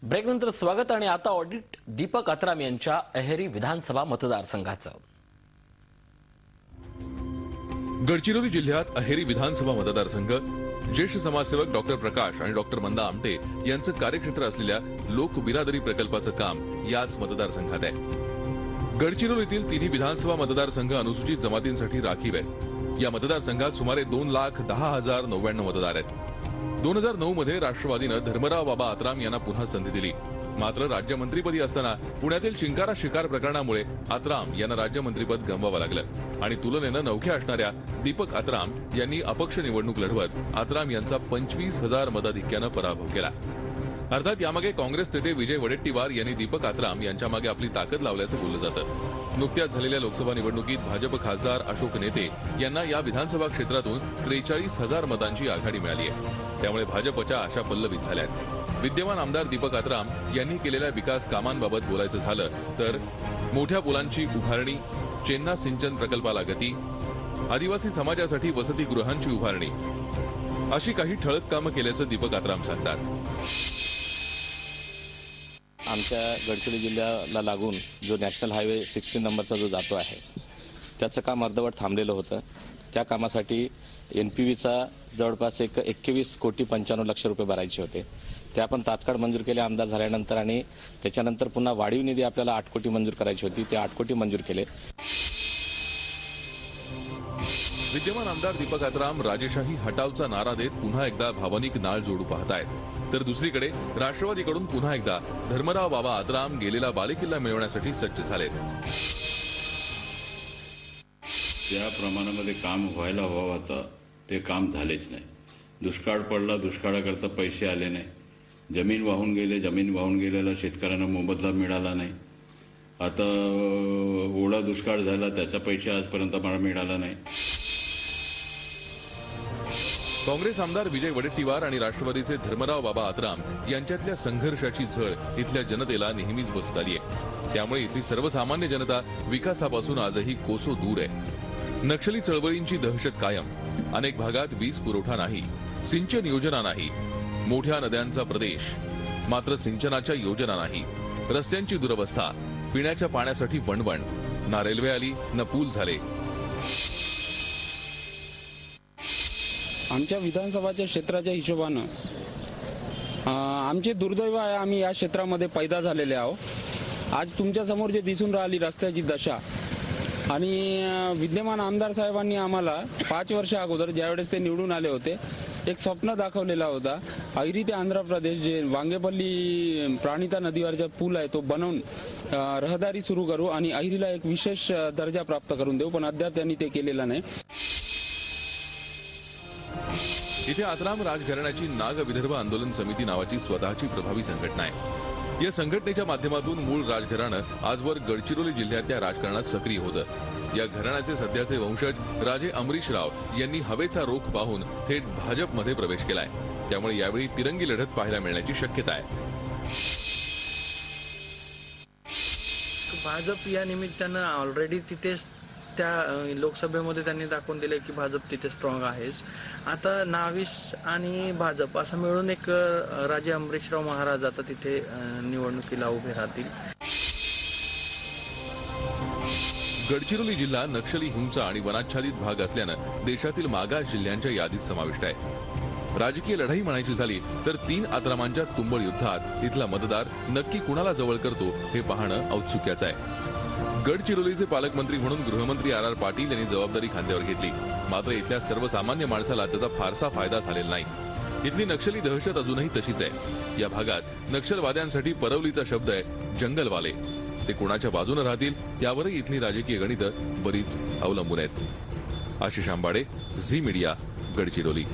ब्रेकनंतर स्वागत आणि आता ऑडिट दीपक अत्राम यांच्या अहेरी विधानसभा मतदारसंघाचं। गडचिरोली जिल्ह्यात अहेरी विधानसभा मतदारसंघ ज्येष्ठ समाजसेवक डॉक्टर प्रकाश आणि डॉक्टर मंदा आमटे यांचं कार्यक्षेत्र असलेल्या लोक बिरादरी प्रकल्पाचं काम याच मतदारसंघात आहे। गडचिरोलीतील तिन्ही विधानसभा मतदारसंघ अनुसूचित जमातींसाठी राखीव आहेत। या मतदारसंघात सुमारे 2,10,099 मतदार आहेत। 2009 मध्ये राष्ट्रवादीने धर्मराव बाबा अत्राम यांना पुन्हा संधी दिली, मात्र राज्यमंत्रीपदी असताना पुण्यातील चिंकारा शिकार प्रकरणामुळे अत्राम यांना राज्यमंत्रीपद गमवावं लागलं आणि तुलनेनं नवख्या असणाऱ्या दीपक अत्राम यांनी अपक्ष निवडणूक लढवत अत्राम यांचा 25,000 मताधिक्यानं पराभव केला। अर्थात यामागे काँग्रेस नेते विजय वडेट्टीवार यांनी दीपक अत्राम यांच्या मागे आपली ताकद लावल्याचं बोललं जातं। नुकत्याच झालेल्या लोकसभा निवडणुकीत भाजप खासदार अशोक नेते यांना या विधानसभा क्षेत्रातून 43,000 मतांची आघाडी मिळाली आहे, त्यामुळे भाजपच्या आशा पल्लवित झाल्या आहेत। विद्यमान आमदार दीपक अत्राम यांनी केलेल्या विकास कामांबाबत बोलायचं झालं तर मोठ्या पुलांची उभारणी, चेन्ना सिंचन प्रकल्पाला गती, आदिवासी समाजासाठी वसतिगृहांची उभारणी अशी काही ठळक कामं केल्याचं दीपक अत्राम सांगतात। आमच्या गडचिरोली जिल्ह्याला लागून जो नॅशनल हायवे 16 नंबरचा जो जातो आहे त्याचं काम अर्धवट थांबलेलं होतं। त्या कामासाठी NPVचा जवळपास 21 कोटी 95 लक्ष रुपये भरायचे होते। ते आपण तात्काळ मंजूर केले आमदार झाल्यानंतर, आणि त्याच्यानंतर पुन्हा वाढीव निधी आपल्याला 8 कोटी मंजूर करायची होती, ते 8 कोटी मंजूर केले। विद्यमान आमदार दीपक अत्राम राजेशाही हटावचा नारा देत पुन्हा एकदा भावनिक नाळ जोडू पाहतायत, तर दुसरीकडे राष्ट्रवादीकडून पुन्हा एकदा धर्मराव बाबा अत्राम गेलेला बालेकिल्ला मिळवण्यासाठी सज्ज झालेत। त्या प्रमाणामध्ये काम व्हायला हवं ते काम झालेच नाही। दुष्काळ पडला, दुष्काळाकरता पैसे आले नाही, जमीन वाहून गेलेला शेतकऱ्यांना मोबदला मिळाला नाही। आता ओला दुष्काळ झाला, त्याचा पैसे आजपर्यंत मला मिळाला नाही। काँग्रेस आमदार विजय वडेट्टीवार आणि राष्ट्रवादीचे धर्मराव बाबा अत्राम यांच्यातल्या संघर्षाची झळ इथल्या जनतेला नेहमीच बसत आली आहे, त्यामुळे इथली सर्वसामान्य जनता विकासापासून आजही कोसो दूर आहे। नक्षली चळवळींची दहशत कायम, अनेक भागात वीज पुरवठा नाही, सिंचन योजना नाही, मोठ्या नद्यांचा प्रदेश मात्र सिंचनाच्या योजना नाही, रस्त्यांची दुरवस्था, पिण्याच्या पाण्यासाठी वणवण, ना रेल्वे आली ना पूल झाले। आमच्या विधानसभाच्या क्षेत्राच्या हिशोबानं आमचे दुर्दैव आहे, आम्ही या क्षेत्रामध्ये पैदा झालेले आहोत। आज तुमच्या समोर जे दिसून राहिली रस्त्याची दशा, आणि विद्यमान आमदार साहेबांनी आम्हाला 5 वर्ष अगोदर ज्यावेळेस ते निवडून आले होते एक स्वप्न दाखवलेला होता, अहिरी ते आंध्र प्रदेश जे वांगेपल्ली प्राणिता नदीवरचा पूल आहे तो बनवून रहदारी सुरू करू आणि अहिरीला एक विशेष दर्जा प्राप्त करून देऊ, पण अद्याप त्यांनी ते केलेलं नाही। इथे अत्राम राजघराण्याची नाग विदर्भ आंदोलन समिती नावाची स्वतःची प्रभावी संघटना आहे। या संघटनेच्या माध्यमातून मूळ राजघराणं आजवर गडचिरोली जिल्ह्यातल्या राजकारणात सक्रिय होतं। या घराण्याचे सध्याचे वंशज राजे अमरीशराव यांनी हवेचा रोख पाहून थेट भाजपमध्ये प्रवेश केलाय, त्यामुळे यावेळी तिरंगी लढत पाहायला मिळण्याची शक्यता आहे। भाजप या निमित्तानं ऑलरेडी तिथेच त्या लोकसभेमध्ये त्यांनी दाखवून दिले की भाजप तिथे स्ट्रॉंग आहेच। आता नाविस आणि भाजप असं मिळून एक राजे अमरीशराव महाराज आता तिथे निवडणुकीला उभे राहतील। गडचिरोली जिल्हा नक्षली हिंसा आणि वनाच्छादित भाग असल्यानं देशातील मागास जिल्ह्यांच्या यादीत समाविष्ट आहे। राजकीय लढाई म्हणायची झाली तर 3 अत्रामांच्या तुंबळ युद्धात इथला मतदार नक्की कुणाला जवळ करतो हे पाहणं औत्सुक्याचं आहे। गडचिरोलीचे पालकमंत्री म्हणून गृहमंत्री RR पाटील यांनी जबाबदारी खांद्यावर घेतली, मात्र इथल्या सर्वसामान्य माणसाला त्याचा फारसा फायदा झालेला नाही। इथली नक्षली दहशत अजूनही तशीच आहे। या भागात नक्षलवाद्यांसाठी परवलीचा शब्द आहे जंगलवाले। ते कोणाच्या बाजूने राहतील त्यावरही इथली राजकीय गणितं बरीच अवलंबून आहेत। आशिष आंबाडे, झी मीडिया, गडचिरोली।